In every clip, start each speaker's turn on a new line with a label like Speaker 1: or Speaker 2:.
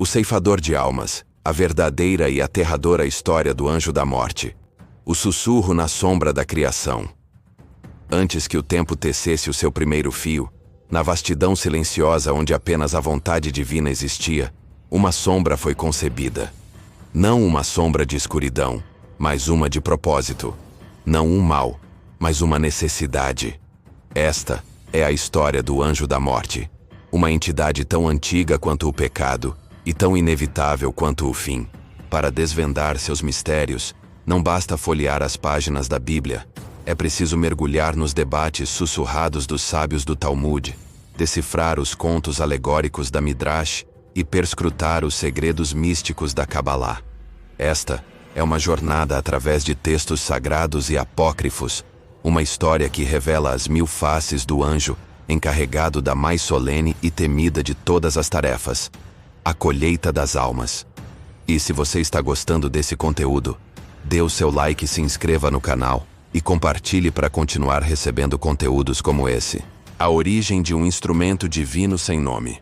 Speaker 1: O ceifador de almas, a verdadeira e aterradora história do anjo da morte. O sussurro na sombra da criação. Antes que o tempo tecesse o seu primeiro fio, na vastidão silenciosa onde apenas a vontade divina existia, uma sombra foi concebida. Não uma sombra de escuridão, mas uma de propósito. Não um mal, mas uma necessidade. Esta é a história do anjo da morte. Uma entidade tão antiga quanto o pecado e tão inevitável quanto o fim. Para desvendar seus mistérios, não basta folhear as páginas da Bíblia. É preciso mergulhar nos debates sussurrados dos sábios do Talmud, decifrar os contos alegóricos da Midrash e perscrutar os segredos místicos da Kabbalah. Esta é uma jornada através de textos sagrados e apócrifos, uma história que revela as 1000 faces do anjo, encarregado da mais solene e temida de todas as tarefas, a colheita das almas. E se você está gostando desse conteúdo, dê o seu like e se inscreva no canal, e compartilhe para continuar recebendo conteúdos como esse. A origem de um instrumento divino sem nome.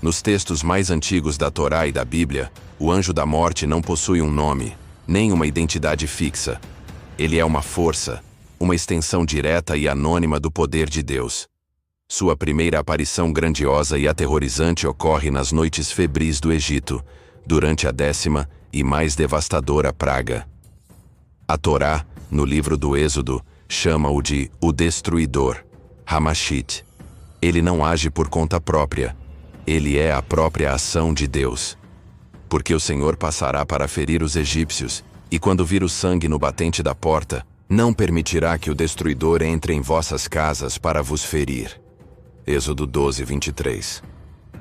Speaker 1: Nos textos mais antigos da Torá e da Bíblia, o anjo da morte não possui um nome, nem uma identidade fixa. Ele é uma força, uma extensão direta e anônima do poder de Deus. Sua primeira aparição grandiosa e aterrorizante ocorre nas noites febris do Egito, durante a 10ª e mais devastadora praga. A Torá, no livro do Êxodo, chama-o de o Destruidor, Hamashit. Ele não age por conta própria. Ele é a própria ação de Deus. Porque o Senhor passará para ferir os egípcios, e quando vir o sangue no batente da porta, não permitirá que o destruidor entre em vossas casas para vos ferir. Êxodo 12, 23.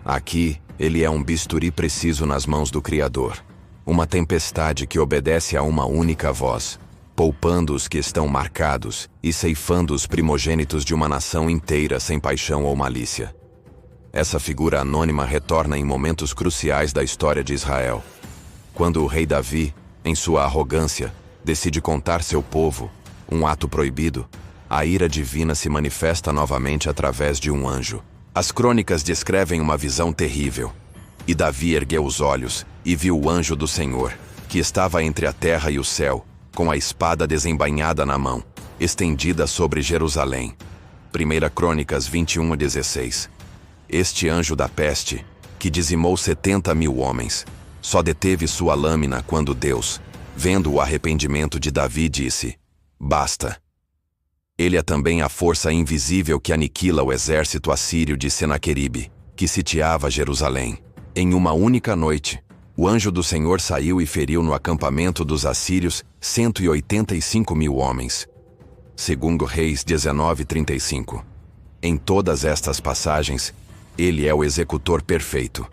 Speaker 1: Aqui, ele é um bisturi preciso nas mãos do Criador. Uma tempestade que obedece a uma única voz, poupando os que estão marcados e ceifando os primogênitos de uma nação inteira sem paixão ou malícia. Essa figura anônima retorna em momentos cruciais da história de Israel. Quando o rei Davi, em sua arrogância, decide contar seu povo, um ato proibido, a ira divina se manifesta novamente através de um anjo. As crônicas descrevem uma visão terrível. E Davi ergueu os olhos e viu o anjo do Senhor, que estava entre a terra e o céu, com a espada desembainhada na mão, estendida sobre Jerusalém. 1 Crônicas 21:16. Este anjo da peste, que dizimou 70.000 homens, só deteve sua lâmina quando Deus, vendo o arrependimento de Davi, disse: basta. Ele é também a força invisível que aniquila o exército assírio de Senaqueribe, que sitiava Jerusalém. Em uma única noite, o anjo do Senhor saiu e feriu no acampamento dos assírios 185.000 homens. Segundo Reis 19:35. Em todas estas passagens, ele é o executor perfeito,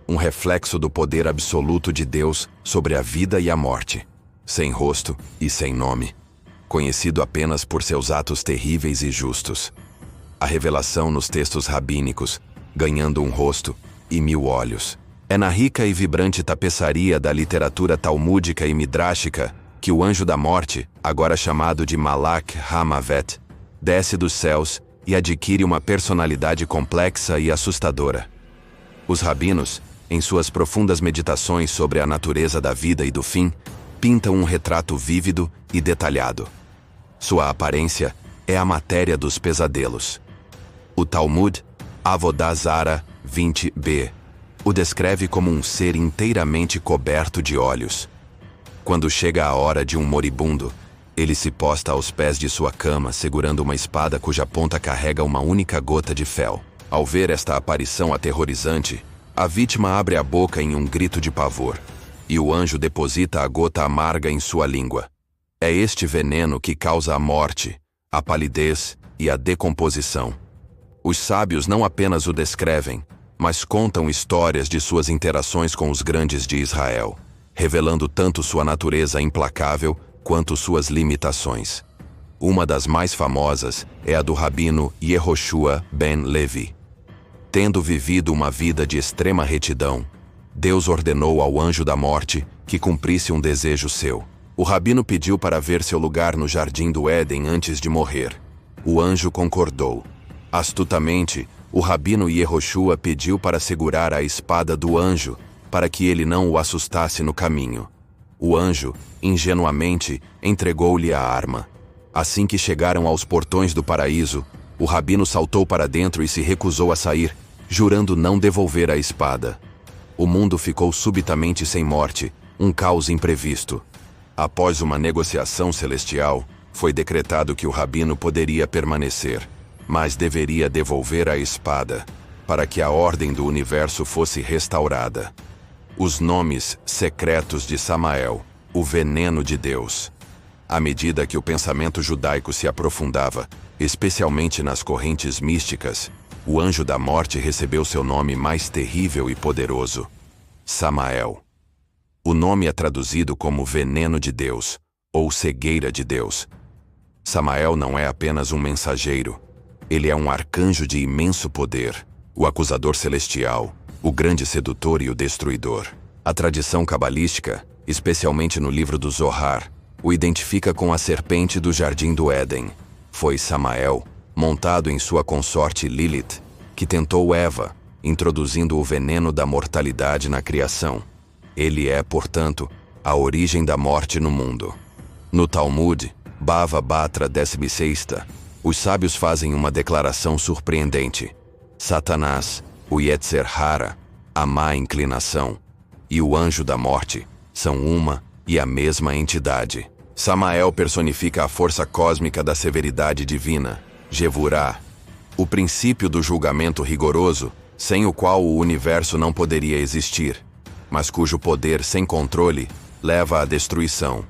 Speaker 1: um reflexo do poder absoluto de Deus sobre a vida e a morte, sem rosto e sem nome, conhecido apenas por seus atos terríveis e justos. A revelação nos textos rabínicos, ganhando um rosto e 1000 olhos. É na rica e vibrante tapeçaria da literatura talmúdica e midráchica que o anjo da morte, agora chamado de Malach Hamavet, desce dos céus e adquire uma personalidade complexa e assustadora. Os rabinos, em suas profundas meditações sobre a natureza da vida e do fim, pintam um retrato vívido e detalhado. Sua aparência é a matéria dos pesadelos. O Talmud, Avodah Zarah 20b, o descreve como um ser inteiramente coberto de olhos. Quando chega a hora de um moribundo, ele se posta aos pés de sua cama segurando uma espada cuja ponta carrega uma única gota de fel. Ao ver esta aparição aterrorizante, a vítima abre a boca em um grito de pavor, e o anjo deposita a gota amarga em sua língua. É este veneno que causa a morte, a palidez e a decomposição. Os sábios não apenas o descrevem, mas contam histórias de suas interações com os grandes de Israel, revelando tanto sua natureza implacável quanto suas limitações. Uma das mais famosas é a do rabino Yehoshua ben Levi. Tendo vivido uma vida de extrema retidão, Deus ordenou ao anjo da morte que cumprisse um desejo seu. O rabino pediu para ver seu lugar no jardim do Éden antes de morrer. O anjo concordou. Astutamente, o rabino Yehoshua pediu para segurar a espada do anjo, para que ele não o assustasse no caminho. O anjo, ingenuamente, entregou-lhe a arma. Assim que chegaram aos portões do paraíso, o rabino saltou para dentro e se recusou a sair, jurando não devolver a espada. O mundo ficou subitamente sem morte, um caos imprevisto. Após uma negociação celestial, foi decretado que o rabino poderia permanecer, mas deveria devolver a espada, para que a ordem do universo fosse restaurada. Os nomes secretos de Samael, o veneno de Deus. À medida que o pensamento judaico se aprofundava, especialmente nas correntes místicas, o anjo da morte recebeu seu nome mais terrível e poderoso: Samael. O nome é traduzido como veneno de Deus, ou cegueira de Deus. Samael não é apenas um mensageiro. Ele é um arcanjo de imenso poder, o acusador celestial, o grande sedutor e o destruidor. A tradição cabalística, especialmente no livro do Zohar, o identifica com a serpente do Jardim do Éden. Foi Samael, montado em sua consorte Lilith, que tentou Eva, introduzindo o veneno da mortalidade na criação. Ele é, portanto, a origem da morte no mundo. No Talmud, Bava Batra 16ª, os sábios fazem uma declaração surpreendente. Satanás, o Yetzer Hara, a má inclinação, e o anjo da morte são uma e a mesma entidade. Samael personifica a força cósmica da severidade divina, Gevurah, o princípio do julgamento rigoroso, sem o qual o universo não poderia existir, mas cujo poder sem controle leva à destruição.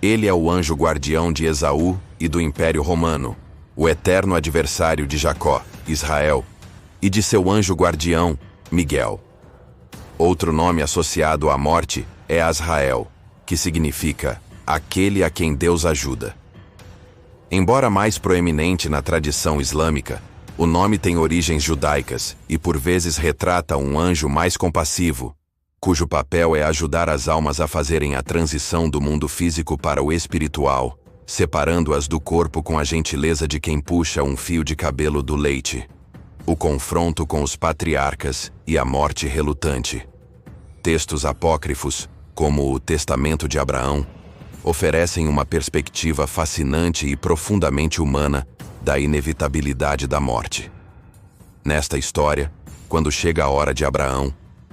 Speaker 1: Ele é o anjo guardião de Esaú e do Império Romano, o eterno adversário de Jacó, Israel, e de seu anjo guardião, Miguel. Outro nome associado à morte é Azrael, que significa aquele a quem Deus ajuda. Embora mais proeminente na tradição islâmica, o nome tem origens judaicas e por vezes retrata um anjo mais compassivo, cujo papel é ajudar as almas a fazerem a transição do mundo físico para o espiritual, separando-as do corpo com a gentileza de quem puxa um fio de cabelo do leite. O confronto com os patriarcas e a morte relutante. Textos apócrifos, como o Testamento de Abraão, oferecem uma perspectiva fascinante e profundamente humana da inevitabilidade da morte. Nesta história, quando chega a hora de Abraão,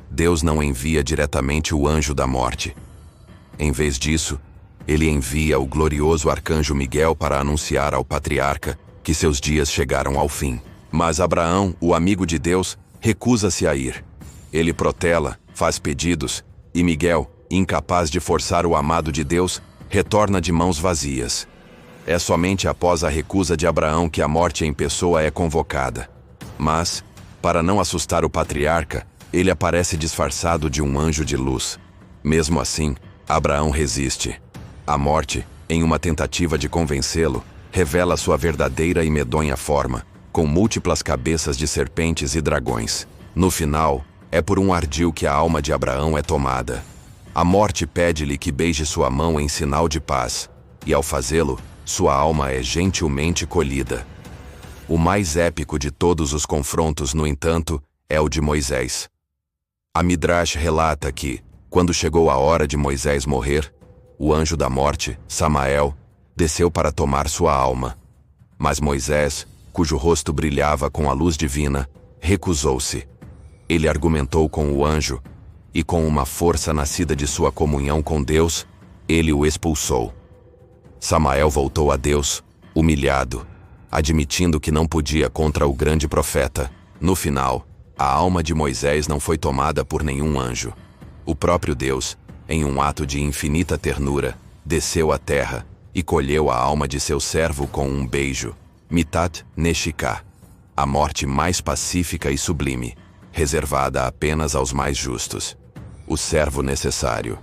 Speaker 1: Deus não envia diretamente o anjo da morte. Em vez disso, ele envia o glorioso arcanjo Miguel para anunciar ao patriarca que seus dias chegaram ao fim. Mas Abraão, o amigo de Deus, recusa-se a ir. Ele protela, faz pedidos, e Miguel, incapaz de forçar o amado de Deus, retorna de mãos vazias. É somente após a recusa de Abraão que a morte em pessoa é convocada. Mas, para não assustar o patriarca, ele aparece disfarçado de um anjo de luz. Mesmo assim, Abraão resiste. A morte, em uma tentativa de convencê-lo, revela sua verdadeira e medonha forma, com múltiplas cabeças de serpentes e dragões. No final, é por um ardil que a alma de Abraão é tomada. A morte pede-lhe que beije sua mão em sinal de paz, e ao fazê-lo, sua alma é gentilmente colhida. O mais épico de todos os confrontos, no entanto, é o de Moisés. A Midrash relata que, quando chegou a hora de Moisés morrer, o anjo da morte, Samael, desceu para tomar sua alma. Mas Moisés, cujo rosto brilhava com a luz divina, recusou-se. Ele argumentou com o anjo, e com uma força nascida de sua comunhão com Deus, ele o expulsou. Samael voltou a Deus, humilhado, admitindo que não podia contra o grande profeta. No final, a alma de Moisés não foi tomada por nenhum anjo. O próprio Deus, em um ato de infinita ternura, desceu à terra e colheu a alma de seu servo com um beijo, Mitat Neshika, a morte mais pacífica e sublime, reservada apenas aos mais justos. O servo necessário,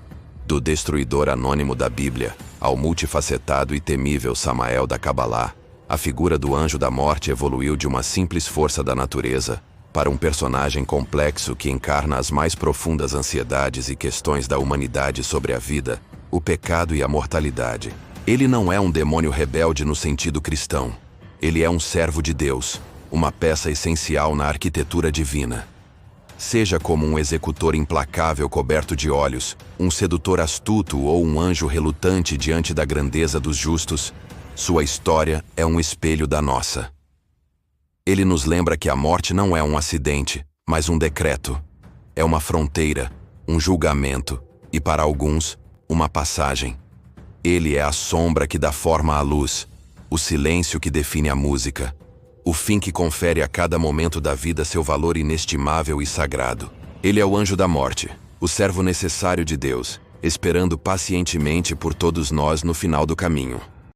Speaker 1: do destruidor anônimo da Bíblia ao multifacetado e temível Samael da Cabalá, a figura do anjo da morte evoluiu de uma simples força da natureza para um personagem complexo que encarna as mais profundas ansiedades e questões da humanidade sobre a vida, o pecado e a mortalidade. Ele não é um demônio rebelde no sentido cristão. Ele é um servo de Deus, uma peça essencial na arquitetura divina. Seja como um executor implacável coberto de olhos, um sedutor astuto ou um anjo relutante diante da grandeza dos justos, sua história é um espelho da nossa. Ele nos lembra que a morte não é um acidente, mas um decreto. É uma fronteira, um julgamento e, para alguns, uma passagem. Ele é a sombra que dá forma à luz, o silêncio que define a música, o fim que confere a cada momento da vida seu valor inestimável e sagrado. Ele é o anjo da morte, o servo necessário de Deus, esperando pacientemente por todos nós no final do caminho.